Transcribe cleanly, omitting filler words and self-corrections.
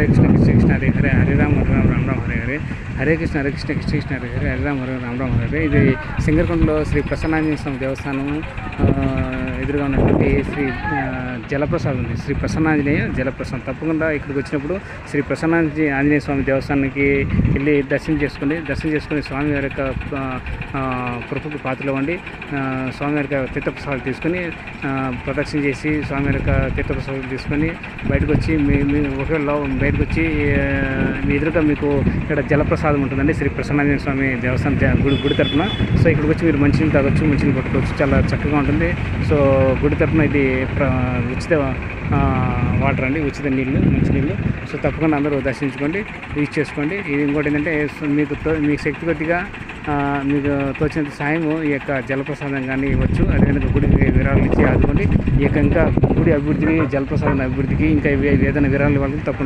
కృష్ణ కృష్ణ హరే హరే హరే రామ రామ రామ హరే హరే హరే కృష్ణ కృష్ణ కృష్ణ హరే హరే హరే రామ రామ రామ హరే. ఇది సింగరకొండలో శ్రీ ప్రసన్నాంజనేయ స్వామి దేవస్థానం ఎదురుగా ఉన్నటువంటి శ్రీ జలప్రసాద్ ఉంది. శ్రీ ప్రసన్నాంజనేయ జలప్రసాద్. తప్పకుండా ఇక్కడికి వచ్చినప్పుడు శ్రీ ఆంజనేయ స్వామి దేవస్థానానికి వెళ్ళి దర్శనం చేసుకుని స్వామివారి యొక్క కృపకు పాత్రలు ఇవ్వండి. స్వామివారి యొక్క తీర్థప్రసాదాలు తీసుకొని ప్రదక్షిణ చేసి స్వామివారి యొక్క తీర్థప్రసాదాలు తీసుకొని బయటకు వచ్చి ఒకవేళ బయటకు వచ్చి మీ ఎదురుగా మీకు ఇక్కడ జలప్రసాదం ఉంటుందండి. శ్రీ ప్రసన్నాంజనేయ స్వామి దేవస్థానం గుడి తరఫున. సో ఇక్కడికి వచ్చి మీరు మంచినీళ్ళు తాగొచ్చు, మంచినీళ్ళు కొట్టుకోవచ్చు. చాలా చక్కగా ఉంటుంది. సో గుడి తరఫున ఇది ఉచిత వాటర్ అండి, ఉచిత నీళ్ళు, మంచినీళ్ళు. సో తప్పకుండా అందరూ దర్శించుకోండి, యూజ్ చేసుకోండి. ఇది ఇంకోటి ఏంటంటే మీకు శక్తి కొద్దిగా మీకు తోచినంత సాయము ఈ యొక్క జలప్రసాదం కానీ ఇవ్వచ్చు. అదేవిధంగా గుడికి విరాళాలు ఇచ్చి ఆదుకోండి. ఈ యొక్క ఇంకా గుడి అభివృద్ధికి, జలప్రసాదం అభివృద్ధికి ఇంకా ఏదైనా విరాళాలు ఇవ్వాలని తప్పకుండా